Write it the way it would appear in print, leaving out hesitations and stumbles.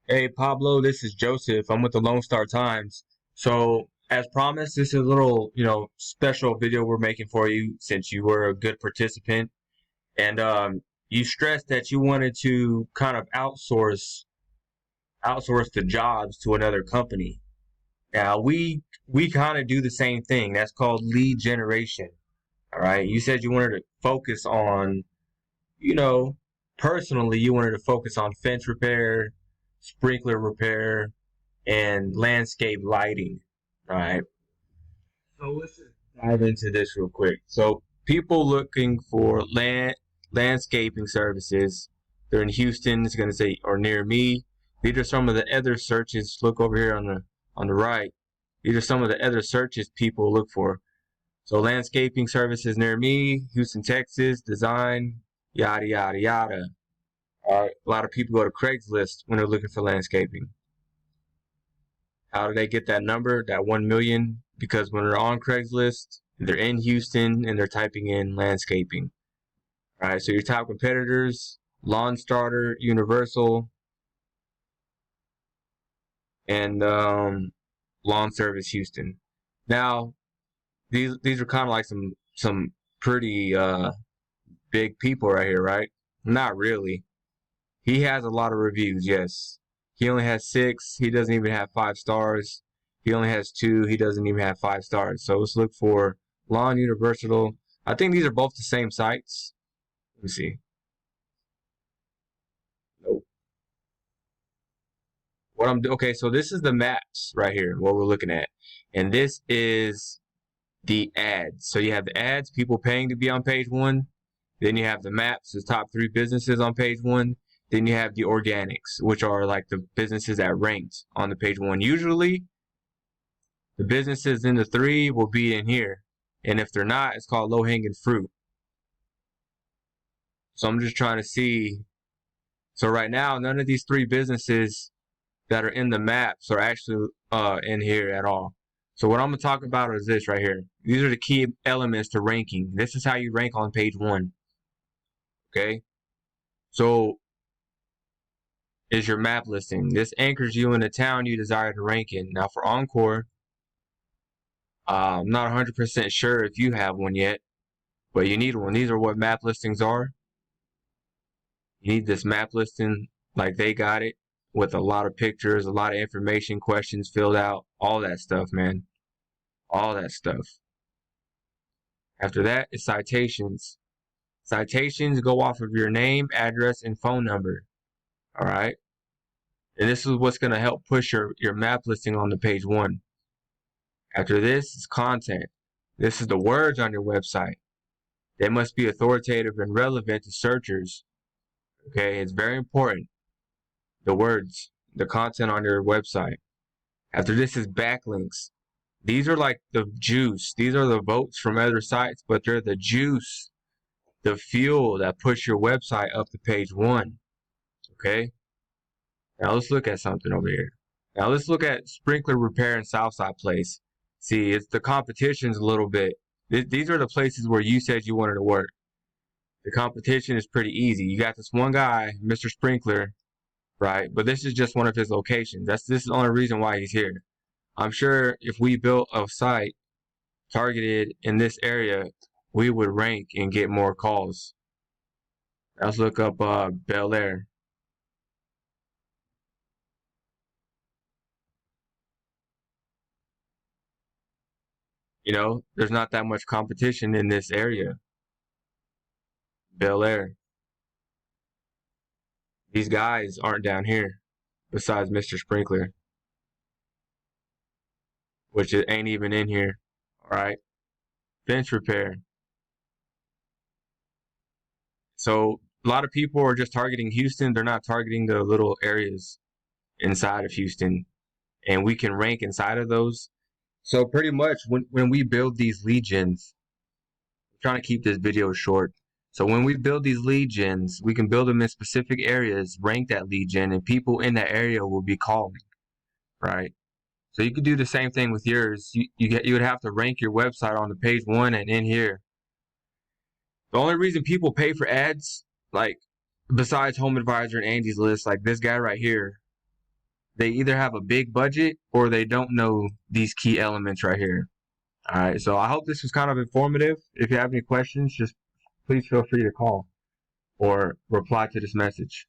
Hey Pablo, this is Joseph. I'm with the Lone Star Times. So, as promised, this is a little, special video we're making for you since you were a good participant. And you stressed that you wanted to kind of outsource the jobs to another company. Now, we kind of do the same thing. That's called lead generation. All right. You said you wanted to focus on, you know, personally, you wanted to focus on fence repair, sprinkler repair, and landscape lighting. Right. So let's just dive into this real quick. So people looking for landscaping services. They're in Houston. It's going to say or near me. These are some of the other searches. Look over here on the right. These are some of the other searches people look for. So landscaping services near me, Houston, Texas, design, yada yada yada. A lot of people go to Craigslist when they're looking for landscaping. How do they get that number, that 1 million? Because when they're on Craigslist, they're in Houston and they're typing in landscaping. All right, so your top competitors, Lawn Starter, Universal, and Lawn Service Houston. Now, these are kind of like some pretty big people right here, right? Not really. He has a lot of reviews, yes. He only has 6. He doesn't even have 5 stars. He only has 2. He doesn't even have 5 stars. So let's look for Lawn Universal. I think these are both the same sites. Let me see. Nope. Okay, so this is the maps right here, what we're looking at. And this is the ads. So you have the ads, people paying to be on page 1. Then you have the maps, the top 3 businesses on page 1. Then you have the organics, which are like the businesses that ranked on the page 1. Usually, the businesses in the 3 will be in here. And if they're not, it's called low-hanging fruit. So I'm just trying to see. So right now, none of these 3 businesses that are in the maps are actually in here at all. So what I'm going to talk about is this right here. These are the key elements to ranking. This is how you rank on page 1. Okay? So is your map listing. This anchors you in the town you desire to rank in. Now for Encore, I'm not 100% sure if you have one yet, but you need one. These are what map listings are. You need this map listing like they got it with a lot of pictures, a lot of information, questions filled out, all that stuff, man. All that stuff. After that is citations. Citations go off of your name, address, and phone number. All right. And this is what's going to help push your map listing on the page 1. After this is content. This is the words on your website. They must be authoritative and relevant to searchers. Okay, it's very important. The words, the content on your website. After this is backlinks. These are like the juice. These are the votes from other sites, but they're the juice, the fuel that push your website up to page 1. Okay? Now let's look at something over here. Now let's look at sprinkler repair in Southside Place. See, it's the competition's a little bit. These are the places where you said you wanted to work. The competition is pretty easy. You got this one guy, Mr. Sprinkler, right? But this is just one of his locations. This is the only reason why he's here. I'm sure if we built a site targeted in this area, we would rank and get more calls. Let's look up Bel Air. There's not that much competition in this area. Bel Air. These guys aren't down here besides Mr. Sprinkler, which it ain't even in here. All right. Fence repair. So a lot of people are just targeting Houston. They're not targeting the little areas inside of Houston, and we can rank inside of those. So pretty much when we build these lead gens, I'm trying to keep this video short. So when we build these lead gens, we can build them in specific areas, rank that lead gen, and people in that area will be calling, right? So you could do the same thing with yours. You would have to rank your website on the page 1 and in here. The only reason people pay for ads, like besides Home Advisor and Angie's List, like this guy right here, they either have a big budget or they don't know these key elements right here. All right, so I hope this was kind of informative. If you have any questions, just please feel free to call or reply to this message.